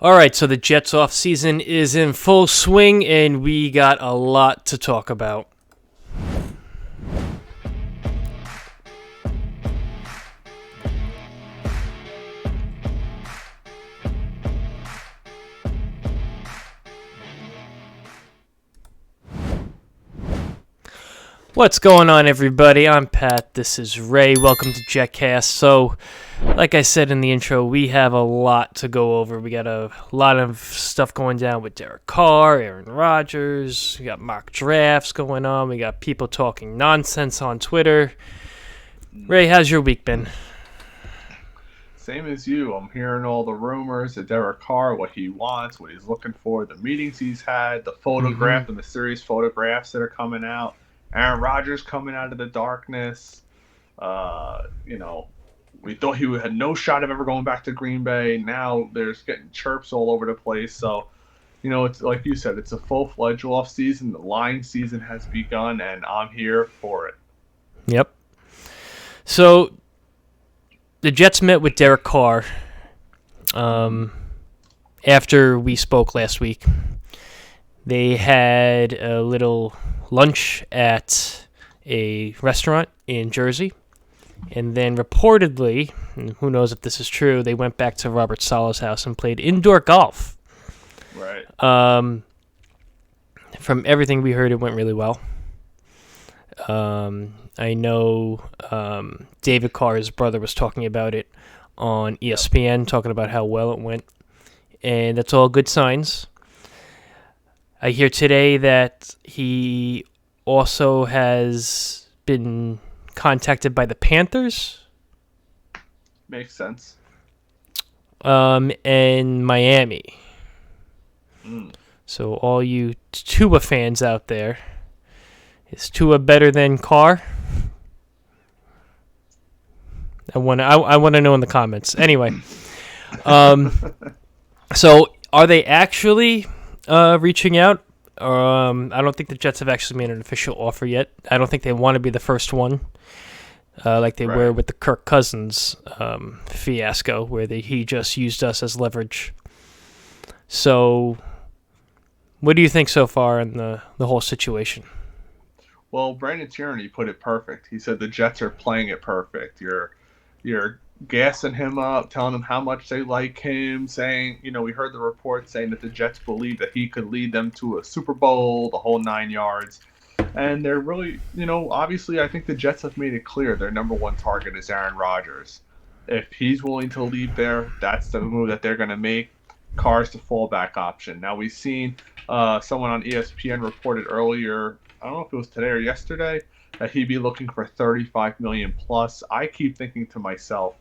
All right, so the Jets off season is in full swing, and we got a lot to talk about. What's going on, everybody? I'm Pat. This is Ray. Welcome to JetCast. So, like I said in the intro, we have a lot to go over. We got a lot of stuff going down with Derek Carr, Aaron Rodgers. We got mock drafts going on. We got people talking nonsense on Twitter. Ray, how's your week been? Same as you. I'm hearing all the rumors of Derek Carr, what he wants, what he's looking for, the meetings he's had, the mysterious photographs that are coming out. Aaron Rodgers coming out of the darkness. Uh, you know, we thought he had no shot of ever going back to Green Bay. Now there's getting chirps all over the place. So, it's like you said, it's a full-fledged off season. The lying season has begun, and I'm here for it. Yep. So, the Jets met with Derek Carr after we spoke last week. They had a little lunch at a restaurant in Jersey. And then reportedly, and who knows if this is true, they went back to Robert Sala's house and played indoor golf. Right. From everything we heard, it went really well. I know David Carr's brother was talking about it on ESPN, talking about how well it went. And that's all good signs. I hear today that he also has been contacted by the Panthers. Makes sense. And Miami. Mm. So all you Tua fans out there, is Tua better than Carr? I want to know in the comments. Anyway, so are they actually reaching out? I don't think the Jets have actually made an official offer yet. I don't think they want to be the first one, like they were with the Kirk Cousins fiasco, where he just used us as leverage. So, what do you think so far in the whole situation? Well, Brandon Tierney put it perfect. He said the Jets are playing it perfect. You're gassing him up, telling him how much they like him, saying, we heard the report saying that the Jets believe that he could lead them to a Super Bowl, the whole 9 yards. And they're really, obviously I think the Jets have made it clear their number one target is Aaron Rodgers. If he's willing to leave there, that's the move that they're going to make. Carr's the fallback option. Now, we've seen someone on ESPN reported earlier, I don't know if it was today or yesterday, that he'd be looking for $35 million plus. I keep thinking to myself,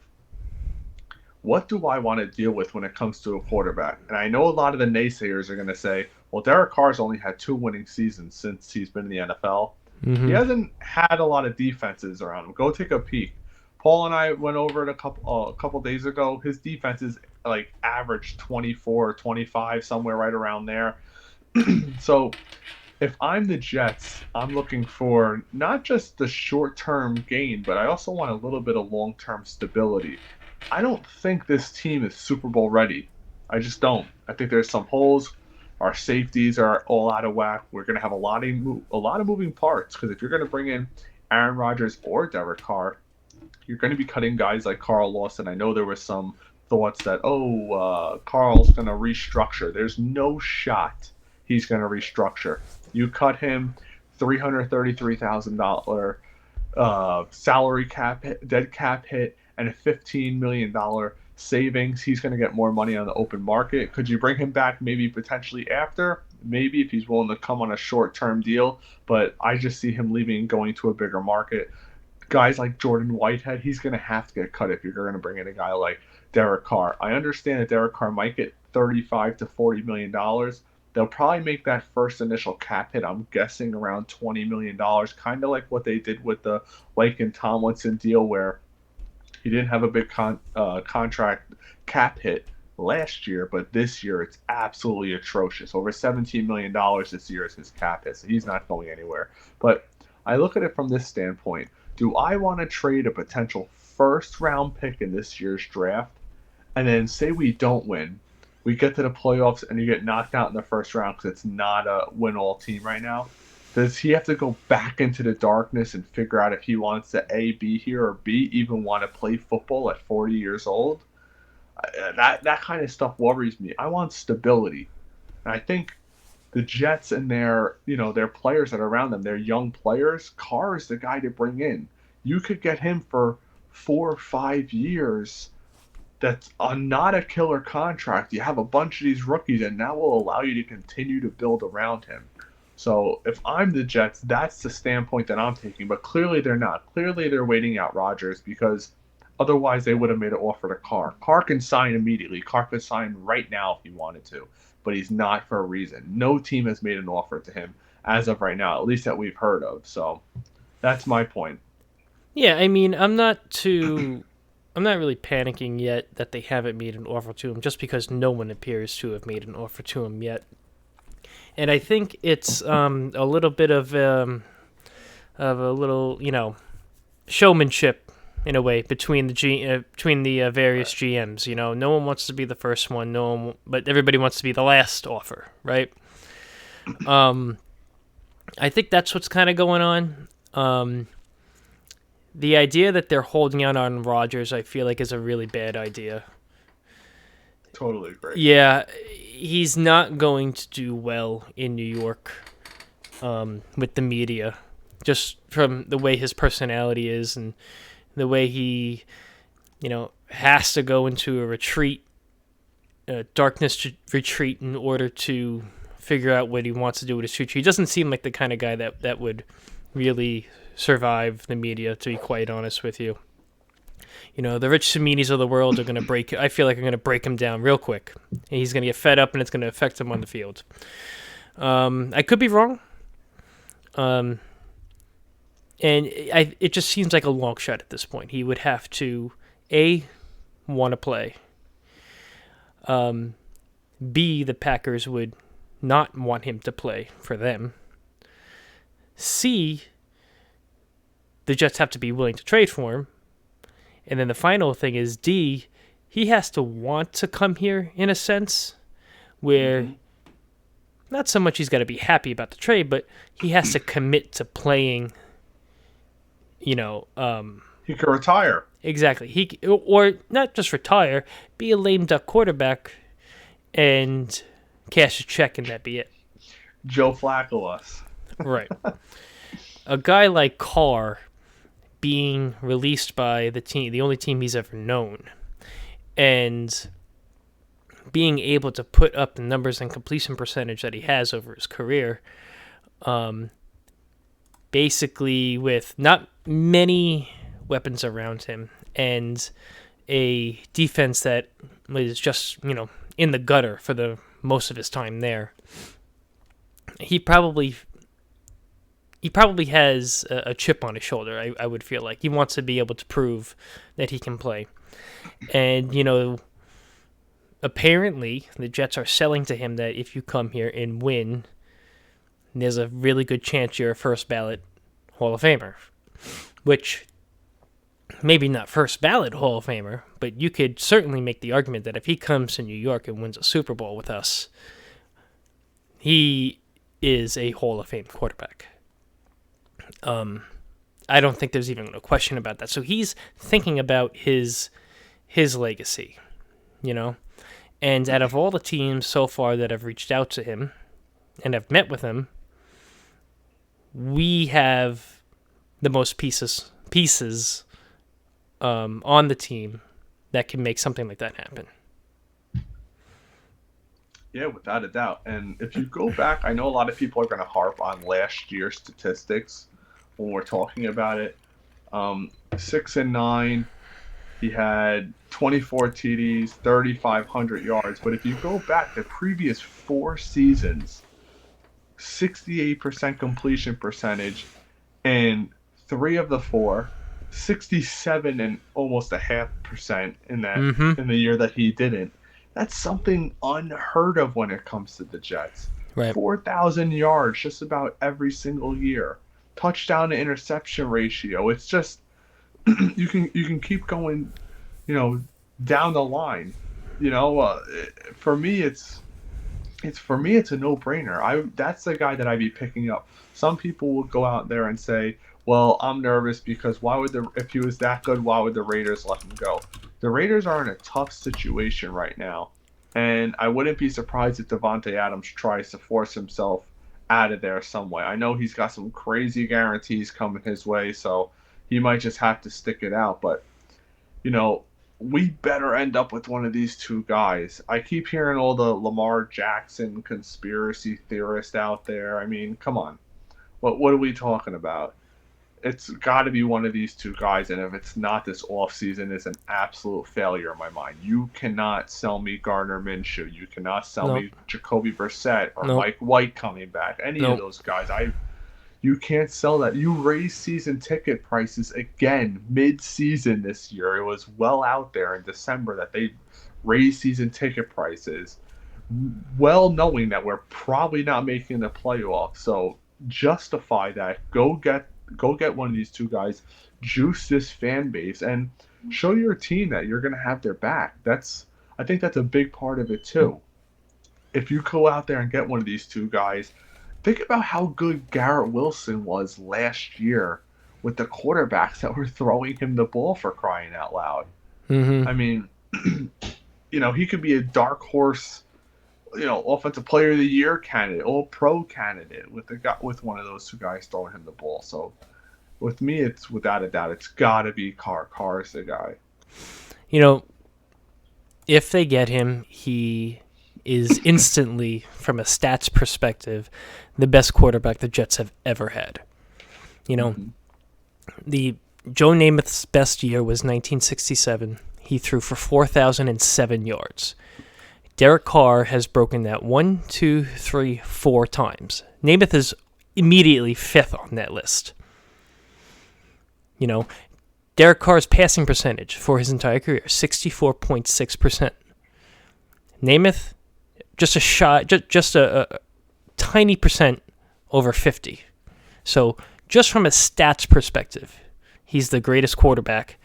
what do I want to deal with when it comes to a quarterback? And I know a lot of the naysayers are going to say, well, Derek Carr's only had 2 winning seasons since he's been in the NFL. Mm-hmm. He hasn't had a lot of defenses around him. Go take a peek. Paul and I went over it a couple days ago. His defense is like average 24, 25, somewhere right around there. So if I'm the Jets, I'm looking for not just the short-term gain, but I also want a little bit of long-term stability. I don't think this team is Super Bowl ready. I just don't. I think there's some holes. Our safeties are all out of whack. We're going to have a lot of moving parts, because if you're going to bring in Aaron Rodgers or Derek Carr, you're going to be cutting guys like Carl Lawson. I know there was some thoughts that, Carl's going to restructure. There's no shot he's going to restructure. You cut him $333,000 salary cap hit, dead cap hit, and a $15 million savings. He's going to get more money on the open market. Could you bring him back maybe potentially after? Maybe, if he's willing to come on a short-term deal. But I just see him leaving and going to a bigger market. Guys like Jordan Whitehead, he's going to have to get cut if you're going to bring in a guy like Derek Carr. I understand that Derek Carr might get $35 to $40 million. They'll probably make that first initial cap hit, I'm guessing, around $20 million, kind of like what they did with the Laken Tomlinson deal, where he didn't have a big contract cap hit last year, but this year it's absolutely atrocious. Over $17 million this year is his cap hit, so he's not going anywhere. But I look at it from this standpoint. Do I want to trade a potential first-round pick in this year's draft, and then say we don't win, we get to the playoffs and you get knocked out in the first round because it's not a win-all team right now, does he have to go back into the darkness and figure out if he wants to A, be here, or B, even want to play football at 40 years old? That kind of stuff worries me. I want stability. And I think the Jets and their players that are around them, their young players, Carr is the guy to bring in. You could get him for 4 or 5 years. That's not a killer contract. You have a bunch of these rookies, and that will allow you to continue to build around him. So if I'm the Jets, that's the standpoint that I'm taking. But clearly they're not. Clearly they're waiting out Rodgers because otherwise they would have made an offer to Carr. Carr can sign immediately. Carr could sign right now if he wanted to, but he's not for a reason. No team has made an offer to him as of right now, at least that we've heard of. So that's my point. Yeah, I mean, I'm not really panicking yet that they haven't made an offer to him, just because no one appears to have made an offer to him yet. And I think it's a little bit of a little, showmanship in a way between the various GMs. No one wants to be the first one, but everybody wants to be the last offer, right? I think that's what's kind of going on. The idea that they're holding out on Rodgers, I feel like, is a really bad idea. Totally agree. Yeah, he's not going to do well in New York with the media, just from the way his personality is and the way he, has to go into a retreat, a darkness retreat, in order to figure out what he wants to do with his future. He doesn't seem like the kind of guy that would really survive the media, to be quite honest with you. The Rich Siminis of the world are going to break. I feel like I'm going to break him down real quick. And he's going to get fed up, and it's going to affect him on the field. I could be wrong. And it just seems like a long shot at this point. He would have to, A, want to play. B, the Packers would not want him to play for them. C, the Jets have to be willing to trade for him. And then the final thing is D, he has to want to come here in a sense where not so much he's got to be happy about the trade, but he has to commit to playing, he could retire. Exactly. Or not just retire, be a lame duck quarterback and cash a check and that be it. Joe Flacco us. Right. A guy like Carr being released by the team, the only team he's ever known, and being able to put up the numbers and completion percentage that he has over his career, basically with not many weapons around him and a defense that was just, in the gutter for the most of his time there, he probably has a chip on his shoulder, I would feel like. He wants to be able to prove that he can play. And, apparently the Jets are selling to him that if you come here and win, there's a really good chance you're a first ballot Hall of Famer. Which, maybe not first ballot Hall of Famer, but you could certainly make the argument that if he comes to New York and wins a Super Bowl with us, he is a Hall of Fame quarterback. I don't think there's even a question about that. So he's thinking about his legacy, And out of all the teams so far that have reached out to him and have met with him, we have the most pieces on the team that can make something like that happen. Yeah, without a doubt. And if you go back, I know a lot of people are going to harp on last year's statistics when we're talking about it. 6-9, he had 24 TDs, 3,500 yards. But if you go back the previous 4 seasons, 68% completion percentage, and 3 of the 4, 67 and almost a half% in that in the year that he didn't. That's something unheard of when it comes to the Jets. Right. 4,000 yards just about every single year. Touchdown to interception ratio. It's just you can keep going, down the line. You know, for me, it's a no-brainer. That's the guy that I'd be picking up. Some people will go out there and say, "Well, I'm nervous because if he was that good, why would the Raiders let him go?" The Raiders are in a tough situation right now, and I wouldn't be surprised if Devontae Adams tries to force himself out of there some way. I know he's got some crazy guarantees coming his way, so he might just have to stick it out. But you know, we better end up with one of these two guys. I keep hearing all the Lamar Jackson conspiracy theorists out there. I mean, come on. What are we talking about? It's got to be one of these two guys, and if it's not, this offseason is an absolute failure in my mind. You cannot sell me Gardner Minshew. You cannot sell Nope. me Jacoby Brissett or Nope. Mike White coming back. Any of Nope. those guys. You can't sell that. You raised season ticket prices again mid-season this year. It was well out there in December that they raised season ticket prices, well knowing that we're probably not making the playoffs. So justify that. Go get one of these two guys. Juice this fan base and show your team that you're going to have their back. I think that's a big part of it too. If you go out there and get one of these two guys, think about how good Garrett Wilson was last year with the quarterbacks that were throwing him the ball, for crying out loud. Mm-hmm. I mean, he could be a dark horse, offensive player of the year candidate, all pro candidate with one of those two guys throwing him the ball. So with me, it's without a doubt, it's got to be Carr. Carr is the guy. If they get him, he is instantly, from a stats perspective, the best quarterback the Jets have ever had. The Joe Namath's best year was 1967. He threw for 4,007 yards. Derek Carr has broken that 1, 2, 3, 4 times. Namath is immediately fifth on that list. Derek Carr's passing percentage for his entire career, 64.6%. Namath, just a tiny percent over 50. So just from a stats perspective, he's the greatest quarterback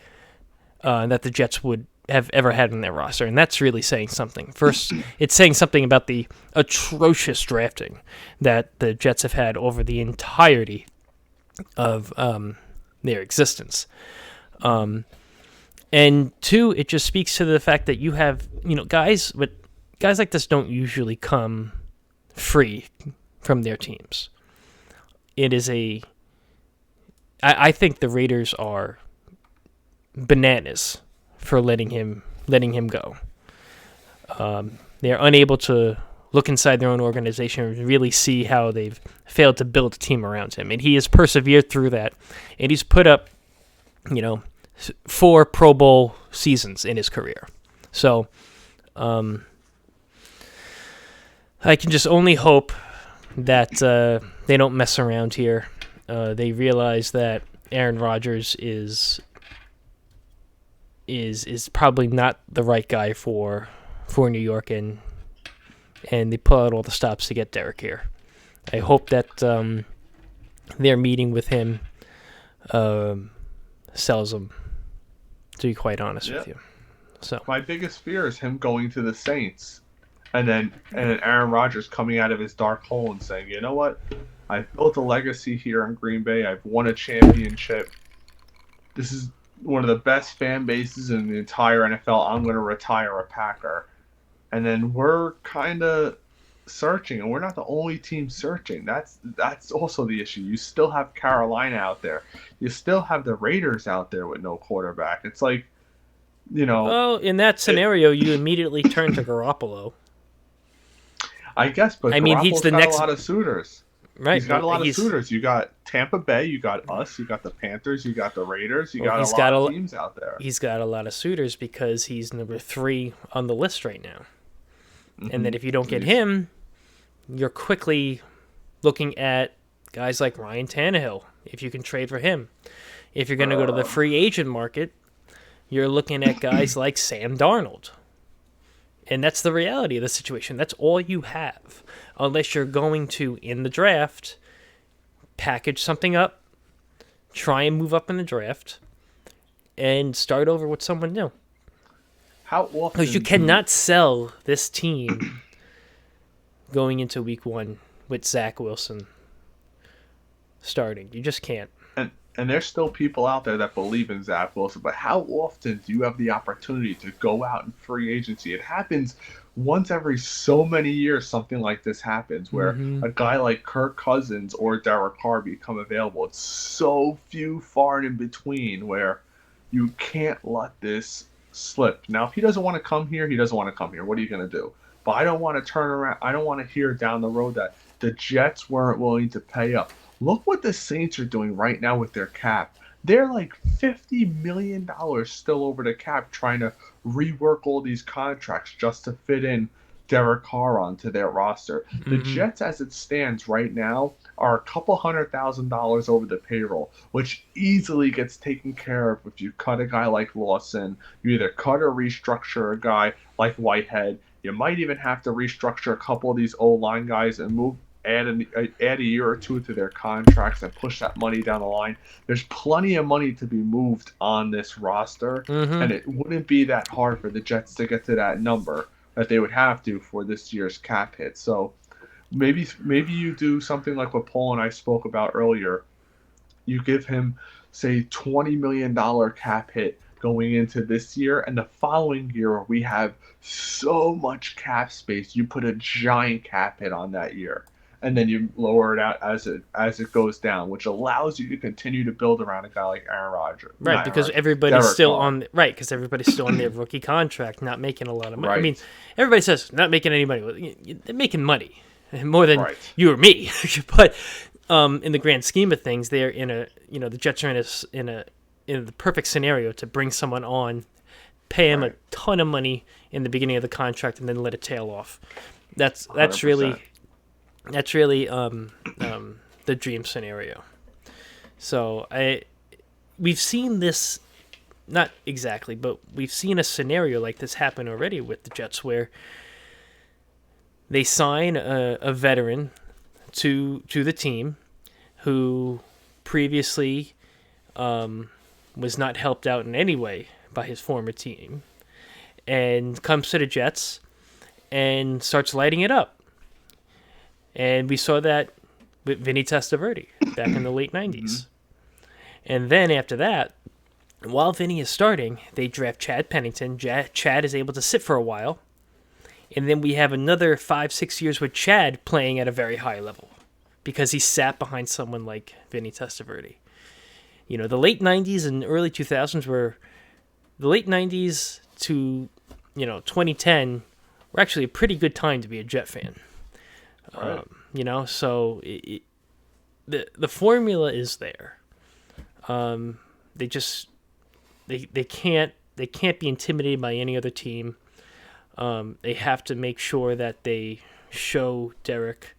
that the Jets would have ever had in their roster, and that's really saying something. First, it's saying something about the atrocious drafting that the Jets have had over the entirety of their existence. And two, it just speaks to the fact that you have, guys like this don't usually come free from their teams. It is I think the Raiders are bananas for letting him go. They're unable to look inside their own organization and really see how they've failed to build a team around him. And he has persevered through that. And he's put up, 4 Pro Bowl seasons in his career. So I can just only hope that they don't mess around here. They realize that Aaron Rodgers is probably not the right guy for New York, and they pull out all the stops to get Derek here. I hope that their meeting with him sells him, to be quite honest with you. So my biggest fear is him going to the Saints, and then Aaron Rodgers coming out of his dark hole and saying, "You know what? I've built a legacy here in Green Bay. I've won a championship. This is one of the best fan bases in the entire NFL. I'm going to retire a Packer." And then we're kind of searching, and we're not the only team searching. That's also the issue. You still have Carolina out there. You still have the Raiders out there with no quarterback. It's like, Well, in that scenario, you immediately turn to Garoppolo. I guess, but he's the got next a lot of suitors. Right. He's got a lot of suitors. You got Tampa Bay, you got us, you got the Panthers, you got the Raiders, you got a lot of teams out there. He's got a lot of suitors because he's number 3 on the list right now. Mm-hmm. And then if you don't get him, you're quickly looking at guys like Ryan Tannehill, if you can trade for him. If you're going to go to the free agent market, you're looking at guys like Sam Darnold. And that's the reality of the situation. That's all you have. Unless you're going to, in the draft, package something up, try and move up in the draft, and start over with someone new. How often? Because you cannot sell this team going into week 1 with Zach Wilson starting. You just can't. And there's still people out there that believe in Zach Wilson, but how often do you have the opportunity to go out in free agency? It happens once every so many years. Something like this happens where a guy like Kirk Cousins or Derek Carr become available. It's so few, far and in between, where you can't let this slip. Now, if he doesn't want to come here, he doesn't want to come here. What are you going to do? But I don't want to turn around. I don't want to hear down the road that the Jets weren't willing to pay up. Look what the Saints are doing right now with their cap. They're like $50 million still over the cap, trying to rework all these contracts just to fit in Derek Carr onto their roster. The Jets, as it stands right now, are a couple $100,000 over the payroll, which easily gets taken care of if you cut a guy like Lawson. You either cut or restructure a guy like Whitehead. You might even have to restructure a couple of these O-line guys and add a year or two to their contracts and push that money down the line. There's plenty of money to be moved on this roster, and it wouldn't be that hard for the Jets to get to that number that they would have to for this year's cap hit. So maybe you do something like what Paul and I spoke about earlier. You give him, say, $20 million cap hit going into this year, and the following year we have so much cap space, you put a giant cap hit on that year. And then you lower it out as it goes down, which allows you to continue to build around a guy like Aaron Rodgers. Right, because everybody's still on their rookie contract, not making a lot of money. Right. I mean, everybody says not making any money. They're making money more than you or me. But in the grand scheme of things, they're the Jets are in the perfect scenario to bring someone on, pay him a ton of money in the beginning of the contract, and then let it tail off. That's 100%. That's really the dream scenario. So we've seen this, not exactly, but we've seen a scenario like this happen already with the Jets, where they sign a veteran to the team who previously was not helped out in any way by his former team, and comes to the Jets and starts lighting it up. And we saw that with Vinny Testaverde back in the late 90s. And then after that, while Vinny is starting, they draft Chad Pennington. Chad is able to sit for a while. And then we have another 5-6 years with Chad playing at a very high level because he sat behind someone like Vinny Testaverde. The late 90s and early 2000s were... The late 90s to, 2010 were actually a pretty good time to be a Jet fan. Right. So the formula is there. They can't be intimidated by any other team. They have to make sure that they show Derek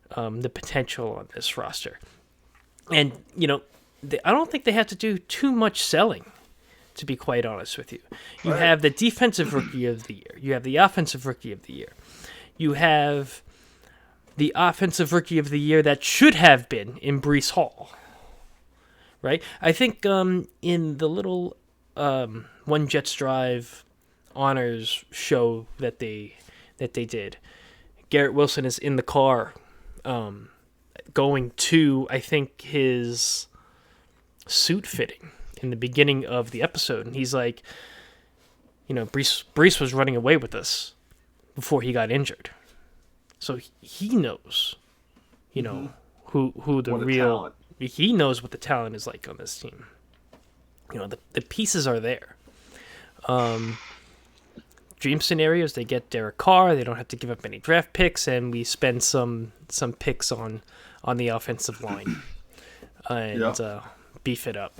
the potential on this roster. And, I don't think they have to do too much selling, to be quite honest with you. You have the defensive rookie of the year. You have the offensive rookie of the year. You have the offensive rookie of the year that should have been in Breece Hall, right? I think in the little One Jets Drive honors show that they did, Garrett Wilson is in the car going to, I think, his suit fitting in the beginning of the episode, and he's like, Breece was running away with us before he got injured. So he knows, who the real... Talent. He knows what the talent is like on this team. The pieces are there. Dream scenarios, they get Derek Carr. They don't have to give up any draft picks, and we spend some picks on the offensive line and beef it up.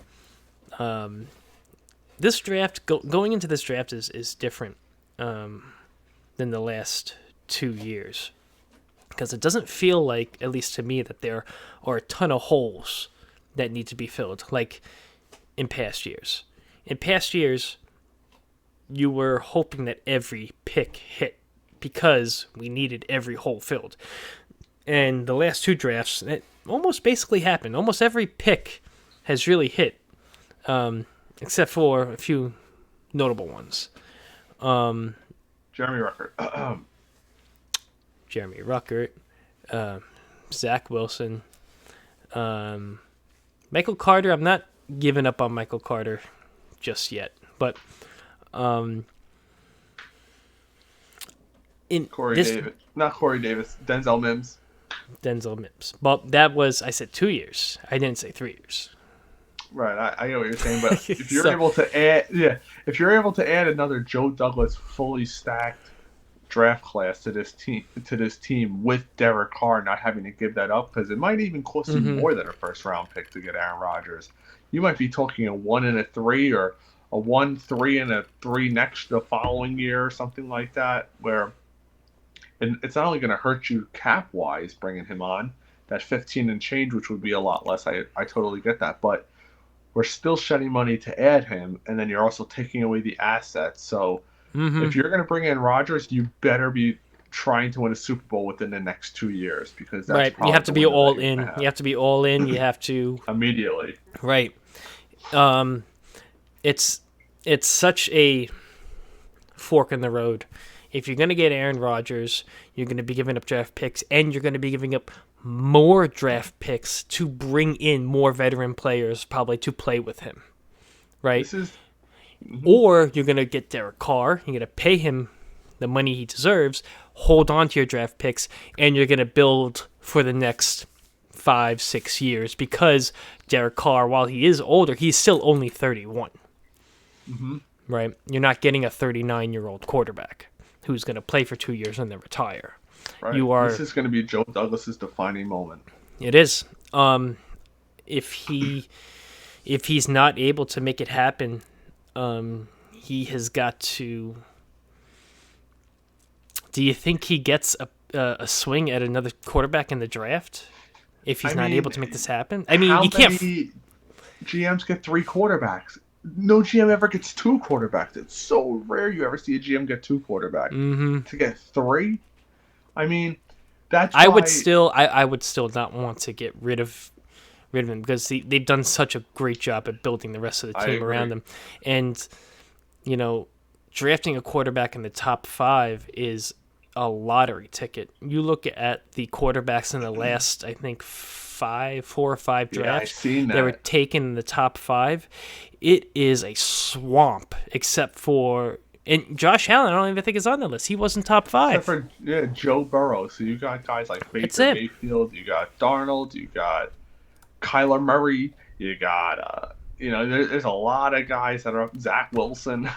This draft, going into this draft is different than the last 2 years. Because it doesn't feel like, at least to me, that there are a ton of holes that need to be filled, like in past years. In past years, you were hoping that every pick hit because we needed every hole filled. And the last 2 drafts, it almost basically happened. Almost every pick has really hit, except for a few notable ones. Jeremy Rucker. Jeremy Ruckert, Zach Wilson, Michael Carter. I'm not giving up on Michael Carter just yet, but Not Corey Davis. Denzel Mims. Denzel Mims. Well, that was, I said 2 years. I didn't say 3 years. Right, I know what you're saying, but if you're able to add another Joe Douglas fully stacked draft class to this team with Derek Carr not having to give that up, because it might even cost you more than a first round pick to get Aaron Rodgers. You might be talking a 1 and a 3, or a 1, 3, and a 3 the following year, or something like that, where it's not only going to hurt you cap wise bringing him on, that 15 and change, which would be a lot less. I totally get that, but we're still shedding money to add him, and then you're also taking away the assets. So if you're going to bring in Rodgers, you better be trying to win a Super Bowl within the next 2 years, because that's right. You have to be all in. You have to be all in. You have to immediately. Right. It's such a fork in the road. If you're going to get Aaron Rodgers, you're going to be giving up draft picks, and you're going to be giving up more draft picks to bring in more veteran players, probably to play with him, right? Or you're going to get Derek Carr, you're going to pay him the money he deserves, hold on to your draft picks, and you're going to build for the next 5-6 years, because Derek Carr, while he is older, he's still only 31, right? You're not getting a 39-year-old quarterback who's going to play for 2 years and then retire. Right. This is going to be Joe Douglas's defining moment. It is. If he's not able to make it happen, he has got to. Do you think he gets a swing at another quarterback in the draft if he's not able to make this happen? I mean, you can't. GMs get 3 quarterbacks. No GM ever gets 2 quarterbacks. It's so rare you ever see a GM get 2 quarterbacks. To get 3. I mean, that's why... I would still not want to get rid of him, because they've done such a great job at building the rest of the team around them. And, drafting a quarterback in the top 5 is a lottery ticket. You look at the quarterbacks in the last, I think, 4 or 5 drafts. Yeah, I've seen that. They were taken in the top 5. It is a swamp, except for... And Josh Allen, I don't even think is on the list. He wasn't top 5. Except for Joe Burrow. So you got guys like Baker Mayfield, you got Darnold, you got Kyler Murray, you got there's a lot of guys that are up. Zach Wilson.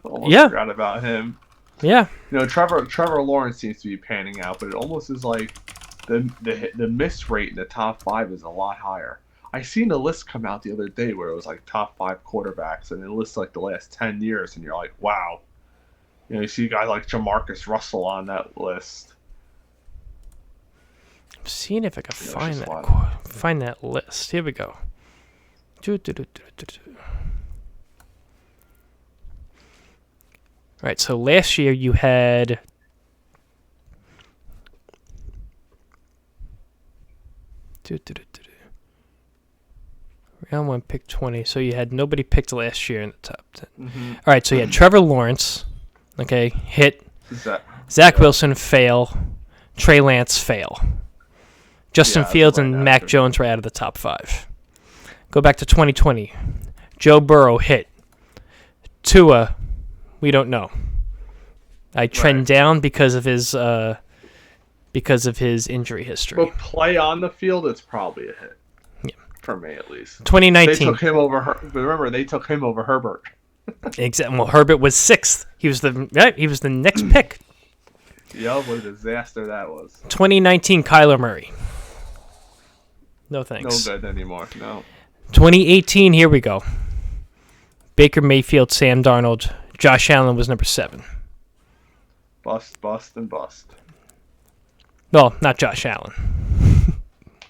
Almost forgot about him. Yeah. Trevor Lawrence seems to be panning out, but it almost is like the miss rate in the top 5 is a lot higher. I seen a list come out the other day where it was like top 5 quarterbacks, and it lists like the last 10 years, and you're like, wow. You see guys like Jamarcus Russell on that list. I'm seeing if I can find that list. Here we go. All right, so last year you had... Round 1, pick 20. So you had nobody picked last year in the top 10. All right, so you had Trevor Lawrence, hit. Zach Wilson, fail. Trey Lance, fail. Justin Fields and Mac Jones were out of the top 5. Go back to 2020. Joe Burrow, hit. Tua, we don't know. I trend down because of his injury history. But play on the field, it's probably a hit. For me, at least. 2019. They took him over. Remember, they took him over Herbert. Exactly. Well, Herbert was 6th. He was the next pick. Yeah, what a disaster that was. 2019, Kyler Murray. No thanks. No good anymore. No. 2018. Here we go. Baker Mayfield, Sam Darnold, Josh Allen was number 7. Bust, and bust. No, not Josh Allen.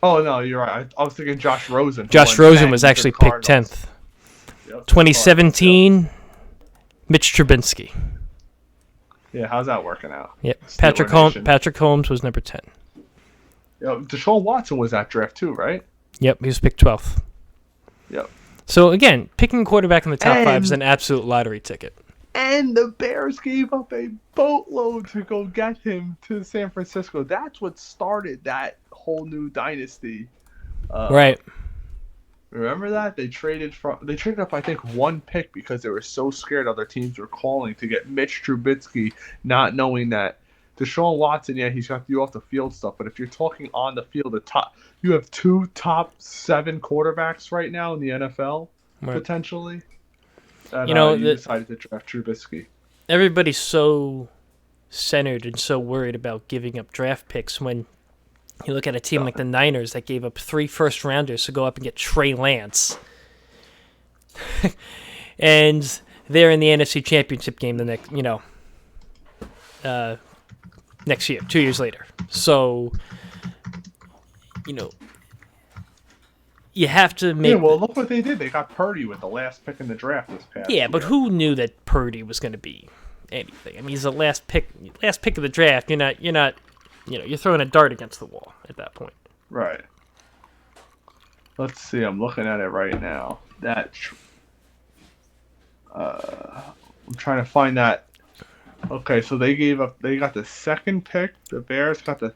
Oh, no, you're right. I was thinking Josh Rosen. Josh Rosen was actually picked 10th. Yep, 2017, Mitch Trubisky. Yeah, how's that working out? Yep. Patrick Holmes was number 10. Deshaun Watson was that draft too, right? Yep, he was picked 12th. Yep. So, again, picking a quarterback in the top 5 is an absolute lottery ticket. And the Bears gave up a boatload to go get him to San Francisco. That's what started that whole new dynasty. Uh, Right. Remember that they traded up, I think, one pick because they were so scared other teams were calling to get Mitch Trubisky, not knowing that Deshaun Watson, yeah, he's got you off the field stuff, but if you're talking on the field, you have two top 7 quarterbacks right now in the NFL Right. potentially. And You know, you decided to draft Trubisky. everybody's so centered and so worried about giving up draft picks when you look at a team like the Niners that gave up 3 first-rounders to go up and get Trey Lance. And they're in the NFC Championship game the next year, 2 years later. So, you have to make... Yeah, well, look what they did. They got Purdy with the last pick in the draft this past year. Yeah, but who knew that Purdy was going to be anything? I mean, he's the last pick of the draft. You're throwing a dart against the wall at that point. Right. Let's see. I'm looking at it right now. I'm trying to find that. Okay, so they got the second pick. The Bears got the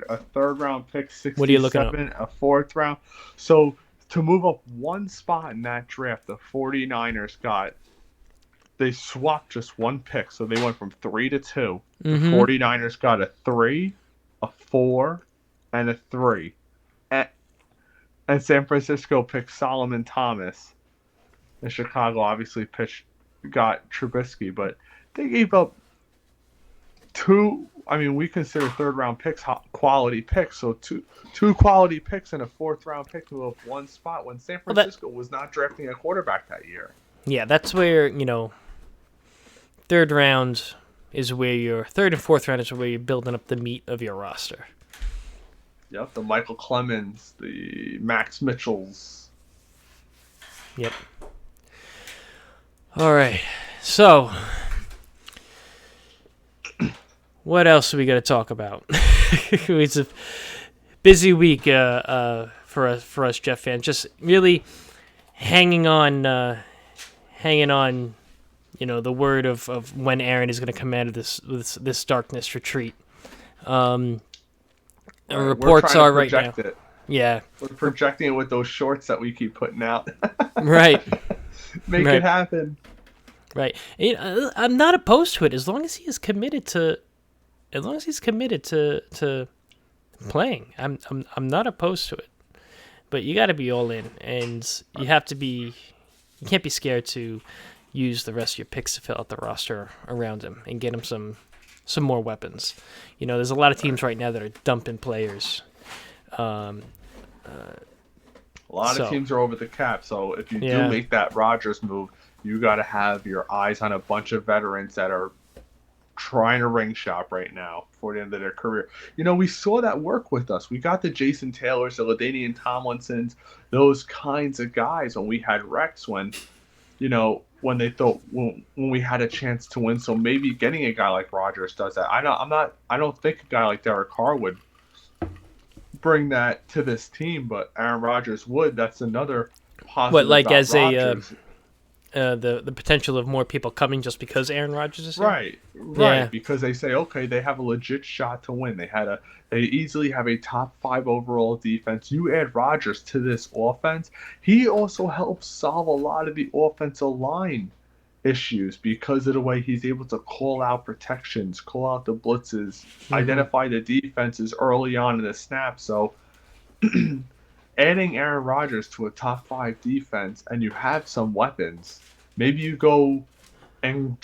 a third round pick, 67, What are you looking up? a fourth round. So to move up one spot in that draft, the 49ers they swapped just one pick. So they went from 3 to 2. Mm-hmm. The 49ers got a 3, a 4, and a 3. And San Francisco picked Solomon Thomas. And Chicago obviously got Trubisky, but they gave up 2. I mean, we consider third round picks quality picks. So two quality picks and a fourth round pick to move one spot when San Francisco was not drafting a quarterback that year. Yeah, that's where third and fourth round is where you're building up the meat of your roster. Yep, the Michael Clemens, the Max Mitchells. Yep. All right, so what else are we got to talk about? It's a busy week for us Jeff fans. Just really hanging on. The word of when Aaron is going to come out of this darkness retreat. Reports are right now. It. Yeah, we're projecting it with those shorts that we keep putting out. Right. Make it happen. Right. I'm not opposed to it as long as he is committed to. As long as he's committed to playing, I'm not opposed to it. But you got to be all in, and you have to be. You can't be scared to use the rest of your picks to fill out the roster around him and get him some more weapons. There's a lot of teams right now that are dumping players. A lot of teams are over the cap, so if you do make that Rodgers move, you got to have your eyes on a bunch of veterans that are trying to ring shop right now before the end of their career. We saw that work with us. We got the Jason Taylors, the LaDainian Tomlinsons, those kinds of guys when we had Rex, when they thought when we had a chance to win. So maybe getting a guy like Rodgers does that. I don't think a guy like Derek Carr would bring that to this team, but Aaron Rodgers would. That's another positive. What, like about as Rodgers. the potential of more people coming just because Aaron Rodgers is here? Right. Yeah. Because they say, okay, they have a legit shot to win. They easily have a top 5 overall defense. You add Rodgers to this offense, he also helps solve a lot of the offensive line issues because of the way he's able to call out protections, call out the blitzes, identify the defenses early on in the snap. So adding Aaron Rodgers to a top 5 defense and you have some weapons, maybe you go and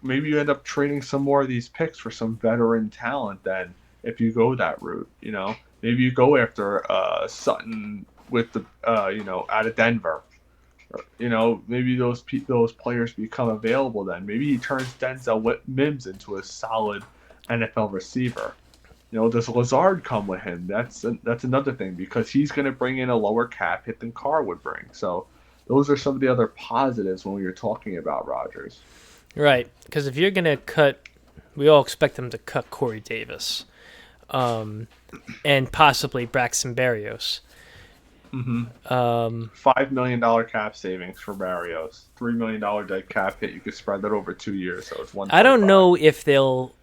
maybe you end up trading some more of these picks for some veteran talent then if you go that route, Maybe you go after Sutton with the, out of Denver. Maybe those players become available then. Maybe he turns Denzel Mims into a solid NFL receiver. Does Lazard come with him? That's another thing because he's going to bring in a lower cap hit than Carr would bring. So those are some of the other positives when we were talking about Rodgers. Right, because if you're going to cut, we all expect them to cut Corey Davis and possibly Braxton Berrios. $5 million cap savings for Barrios. $3 million dead cap hit. You could spread that over 2 years, so it's 125. I don't know if they'll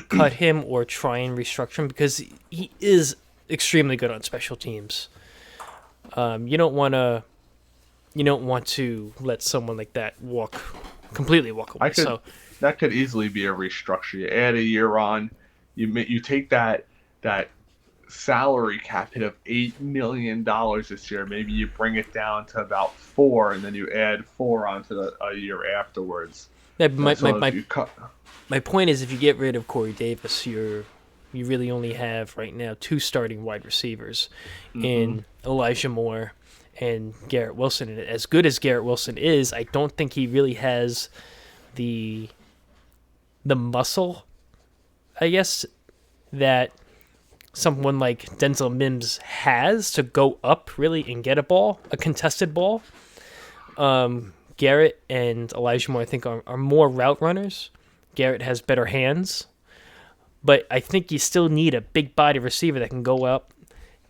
cut him or try and restructure him because he is extremely good on special teams. You don't want to let someone like that completely walk away. That could easily be a restructure. You add a year on, you take that salary cap hit of $8 million this year. Maybe you bring it down to about 4, and then you add 4 onto a year afterwards. Yeah, my point is, if you get rid of Corey Davis, you really only have right now 2 starting wide receivers in Elijah Moore and Garrett Wilson. And as good as Garrett Wilson is, I don't think he really has the muscle, I guess, that someone like Denzel Mims has to go up really and get a contested ball. Garrett and Elijah Moore, I think, are more route runners. Garrett has better hands. But I think you still need a big body receiver that can go up,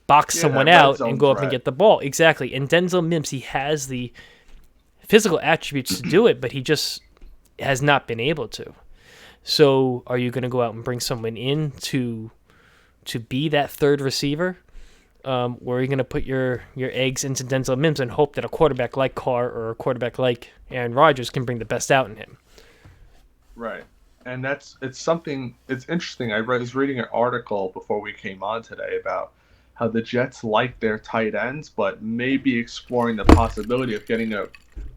box someone out, and go up and get the ball. Exactly. And Denzel Mims, he has the physical attributes to do it, but he just has not been able to. So are you going to go out and bring someone in to be that third receiver? Or are you going to put your eggs into Denzel Mims and hope that a quarterback like Carr or a quarterback like Aaron Rodgers can bring the best out in him? Right. And it's interesting. I was reading an article before we came on today about how the Jets like their tight ends, but maybe exploring the possibility of getting a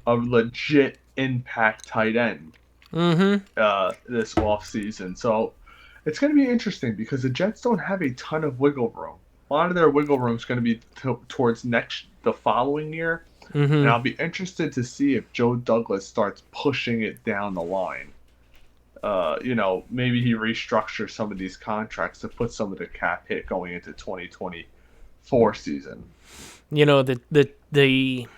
legit impact tight end this offseason. So it's going to be interesting because the Jets don't have a ton of wiggle room. A lot of their wiggle room is going to be towards the following year. And I'll be interested to see if Joe Douglas starts pushing it down the line. Maybe he restructures some of these contracts to put some of the cap hit going into 2024 season. The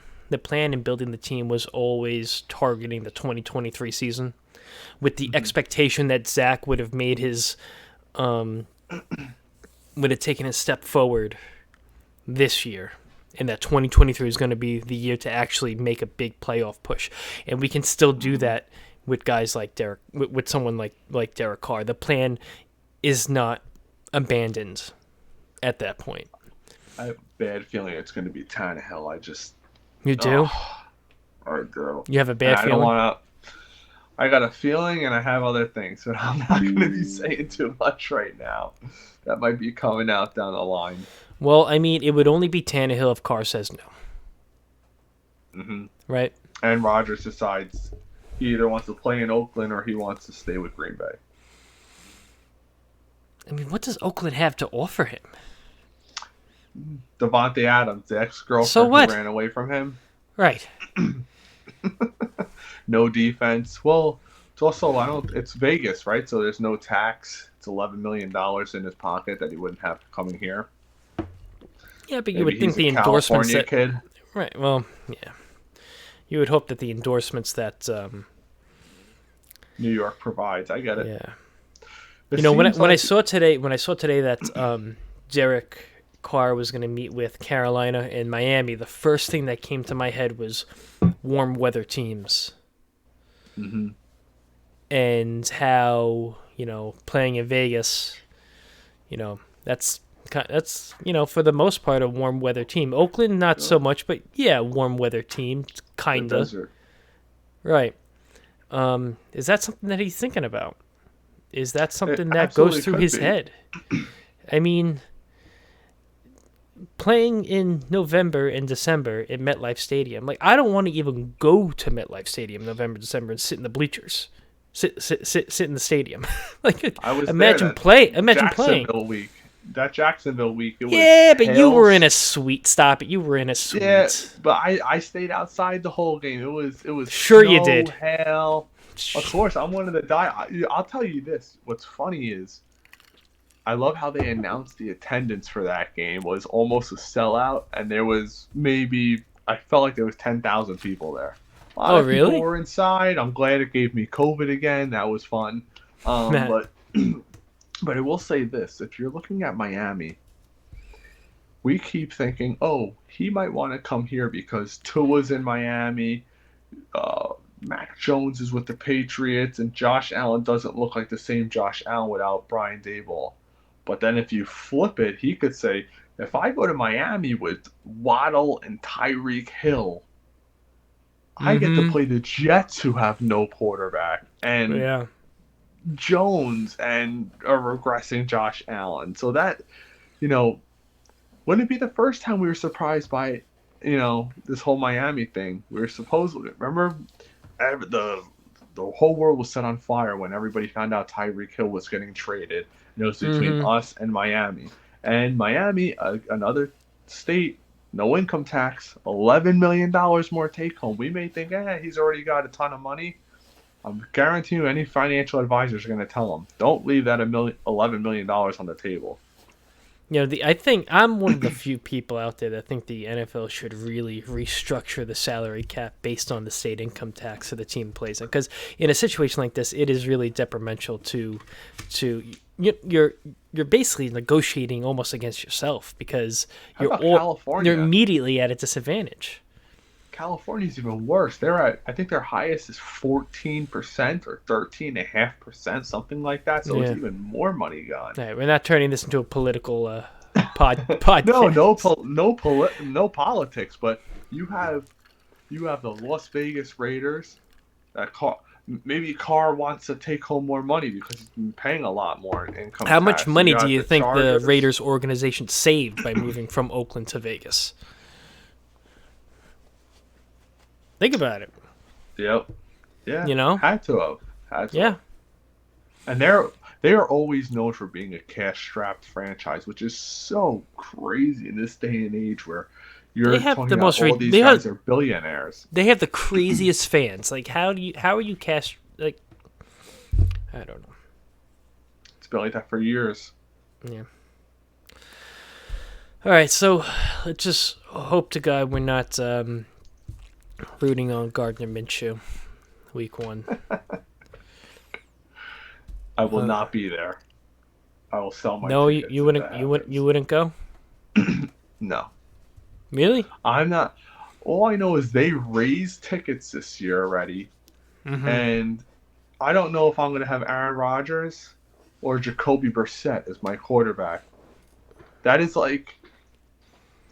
plan in building the team was always targeting the 2023 season, with the expectation that Zach would have made his would have taken a step forward this year, and that 2023 is going to be the year to actually make a big playoff push. And we can still do that with guys like Derek, with someone like Derek Carr. The plan is not abandoned at that point. I have a bad feeling it's going to be Tannehill. You do? I do. You have a bad feeling? I got a feeling, and I have other things, but I'm not going to be saying too much right now. That might be coming out down the line. Well, I mean, it would only be Tannehill if Carr says no. Right? And Rodgers decides he either wants to play in Oakland or he wants to stay with Green Bay. I mean, what does Oakland have to offer him? Devontae Adams, the ex-girlfriend who ran away from him. Right. No defense. Well, it's also it's Vegas, right? So there's no tax. It's $11 million in his pocket that he wouldn't have coming here. Yeah, but you would think the endorsements kid. Right. Well, yeah. You would hope that the endorsements that New York provides. I get it. Yeah. When I saw today that Derek Carr was going to meet with Carolina and Miami, the first thing that came to my head was warm weather teams. And how, playing in Vegas, that's for the most part a warm weather team. Oakland not so much, but yeah, warm weather team, kinda. Desert. Right. Is that something that he's thinking about? Is that something that goes through his head? I mean, playing in November and December at MetLife Stadium, I don't want to even go to MetLife Stadium November, December and sit in the bleachers. Sit in the stadium. Imagine playing. Week. That Jacksonville week. It was but you were in a suite. Stop it. You were in a suite. Yeah, but I stayed outside the whole game. It was sure snow, you did. Hail. Of course, I'm one of the I'll tell you this. What's funny is, I love how they announced the attendance for that game was almost a sellout, and there was I felt like there was 10,000 people there. A lot of really? people were inside. I'm glad it gave me COVID again. That was fun. But I will say this: if you're looking at Miami, we keep thinking, oh, he might want to come here because Tua's in Miami, Mac Jones is with the Patriots, and Josh Allen doesn't look like the same Josh Allen without Brian Daboll. But then if you flip it, he could say, if I go to Miami with Waddle and Tyreek Hill, I get to Mm-hmm. play the Jets who have no quarterback, and Yeah. Jones and a regressing Josh Allen. So that, you know, wouldn't it be the first time we were surprised by, this whole Miami thing? We were supposedly, remember, the whole world was set on fire when everybody found out Tyreek Hill was getting traded. And it was between Mm-hmm. us and Miami. And Miami, another state, no income tax, $11 million more take home. We may think, he's already got a ton of money. I'm guaranteeing you any financial advisors are going to tell him, don't leave that $11 million on the table. I think I'm one of the few people out there that think the NFL should really restructure the salary cap based on the state income tax that the team plays in. Because in a situation like this, it is really detrimental to you're basically negotiating almost against yourself because How about California? you're immediately at a disadvantage. California's even worse. I think their highest is 14% or 13.5%, something like that. So it's even more money gone. All right, we're not turning this into a political podcast. No politics. But you have the Las Vegas Raiders. Maybe Carr wants to take home more money because he's been paying a lot more in income. How much money do you think Chargers. the Raiders organization saved by moving from Oakland to Vegas? Think about it. Yep. Yeah. Had to have. Yeah. And they are always known for being a cash-strapped franchise, which is so crazy in this day and age where you're talking about all these guys are billionaires. They have the craziest fans. Like, how are you cash? Like, I don't know. It's been like that for years. Yeah. All right, so let's just hope to God we're not rooting on Gardner Minshew, week 1. I will not be there. I will sell my. No, tickets you wouldn't go. No. Really? I'm not. All I know is they raised tickets this year already, and I don't know if I'm going to have Aaron Rodgers or Jacoby Brissett as my quarterback. That is like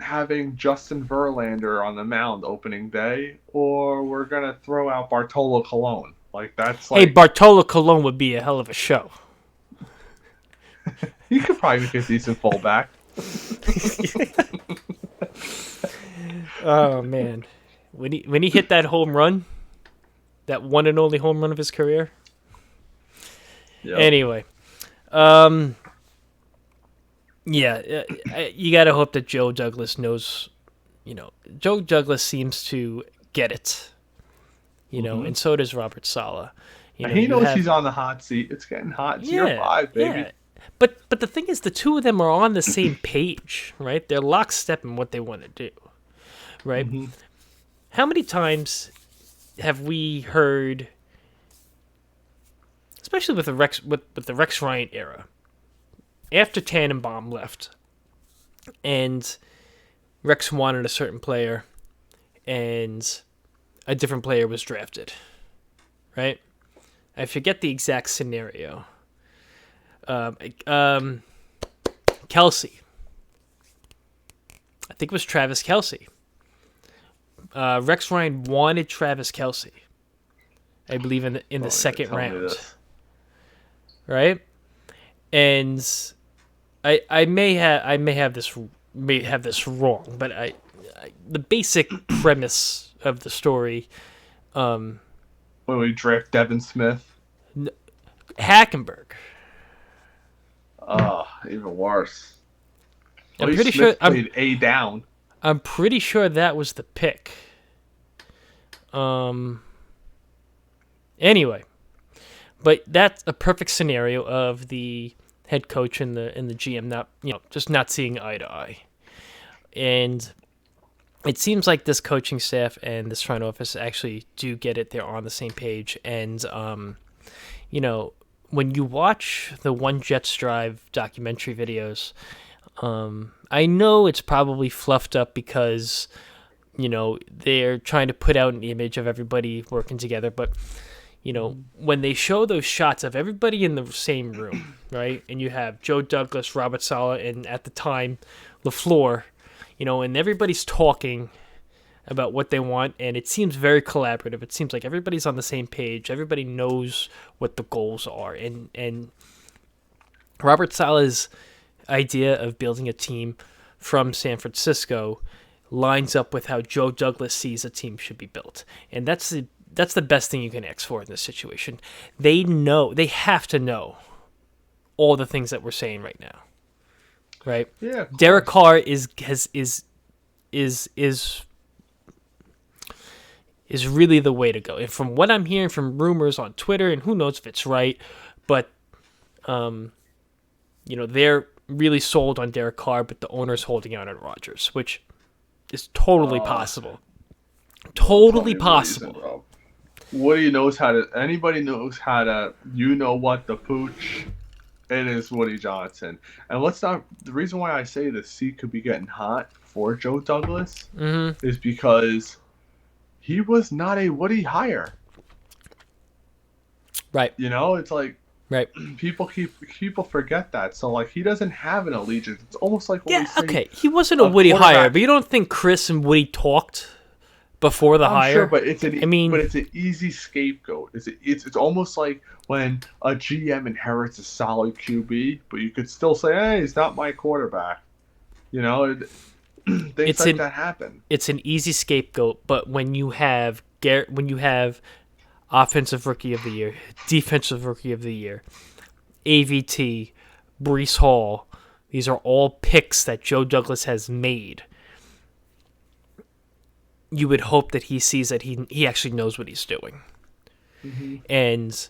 having Justin Verlander on the mound opening day, or we're going to throw out Bartolo Colon. Like, that's like... Hey, Bartolo Colon would be a hell of a show. He could probably make a decent fullback. Oh, man. When he hit that home run, that one and only home run of his career. Yep. Anyway. Yeah, you got to hope that Joe Douglas knows, Joe Douglas seems to get it, and so does Robert Saleh. He knows he's on the hot seat. It's getting hot. It's year 5, baby. Yeah. But the thing is, the two of them are on the same page, right? They're lockstep in what they want to do, right? Mm-hmm. How many times have we heard, especially with the Rex Ryan era, after Tannenbaum left, and Rex wanted a certain player, and a different player was drafted, right? I forget the exact scenario. Kelsey. I think it was Travis Kelsey. Rex Ryan wanted Travis Kelsey, I believe, in the second round, right? And I may have this wrong, but the basic premise of the story. When we draft Devin Smith, Hackenberg. Oh, even worse. I'm pretty sure played A down. I'm pretty sure that was the pick. Anyway, but that's a perfect scenario of the head coach and the GM not seeing eye to eye. And it seems like this coaching staff and this front office actually do get it. They're on the same page. And, when you watch the One Jets Drive documentary videos, I know it's probably fluffed up because, they're trying to put out an image of everybody working together, but when they show those shots of everybody in the same room, right? And you have Joe Douglas, Robert Saleh, and at the time, LaFleur, and everybody's talking about what they want, and it seems very collaborative. It seems like everybody's on the same page. Everybody knows what the goals are. And Robert Saleh's idea of building a team from San Francisco lines up with how Joe Douglas sees a team should be built. And that's the best thing you can ask for in this situation. They have to know all the things that we're saying right now. Right? Yeah. Derek Carr is really the way to go. And from what I'm hearing from rumors on Twitter, and who knows if it's right, but they're really sold on Derek Carr, but the owner's holding out on Rodgers, which is totally possible. Totally possible. Anybody knows how to, the pooch. It is Woody Johnson. And the reason why I say the seat could be getting hot for Joe Douglas is because he was not a Woody hire. Right. It's like, right. People forget that. So like he doesn't have an allegiance. It's almost like he wasn't a Woody hire, but you don't think Chris and Woody talked before the hire? Sure, but it's an easy scapegoat. It's almost like when a GM inherits a solid QB, but you could still say, "Hey, he's not my quarterback." Things like that happen. It's an easy scapegoat, but when you have Offensive Rookie of the Year, Defensive Rookie of the Year, AVT, Breece Hall, these are all picks that Joe Douglas has made. You would hope that he sees that he actually knows what he's doing. Mm-hmm. And,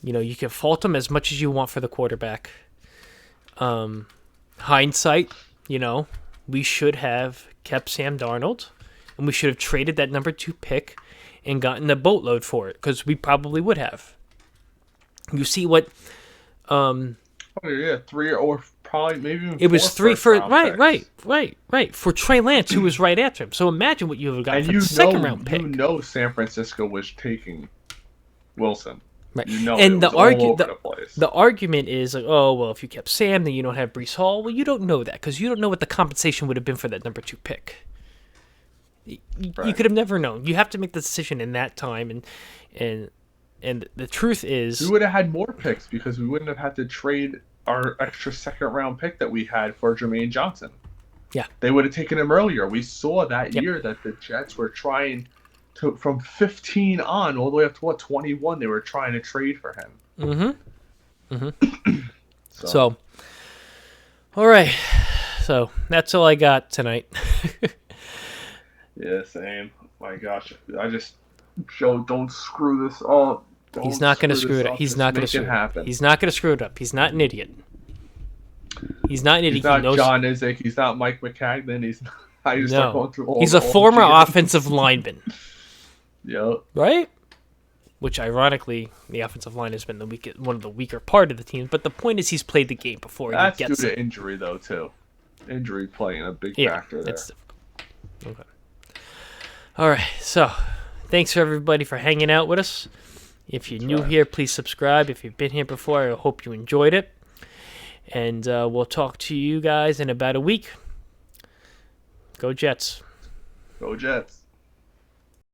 you can fault him as much as you want for the quarterback. Hindsight, we should have kept Sam Darnold, and we should have traded that number 2 pick and gotten a boatload for it, because we probably would have. You see what... 3 or probably maybe even it was 3 for right for Trey Lance, who was right after him. So imagine what you would have gotten for the second round pick. San Francisco was taking Wilson. Right. And the argument is like, oh well, if you kept Sam, then you don't have Breece Hall. Well, you don't know that because you don't know what the compensation would have been for that number 2 pick. You could have never known. You have to make the decision in that time, and the truth is, we would have had more picks because we wouldn't have had to trade our extra second-round pick that we had for Jermaine Johnson. Yeah. They would have taken him earlier. We saw that year that the Jets were trying to, from 15 on, all the way up to, 21, they were trying to trade for him. So, all right. So, that's all I got tonight. Yeah, same. My gosh. Joe, don't screw this up. He's not going to screw it up. He's not going to screw it up. He's not going to screw it up. He's not an idiot. He's not an idiot. He's not John Izek. He's not Mike McCagnon. He's not. He's a former offensive lineman. Yep. Right? Which, ironically, the offensive line has been one of the weaker part of the team. But the point is, he's played the game before. That's due to injury, though, too. Injury playing a big factor there. It's difficult. Okay. All right. So, thanks for everybody for hanging out with us. If you're new here, please subscribe. If you've been here before, I hope you enjoyed it. And we'll talk to you guys in about a week. Go Jets. Go Jets.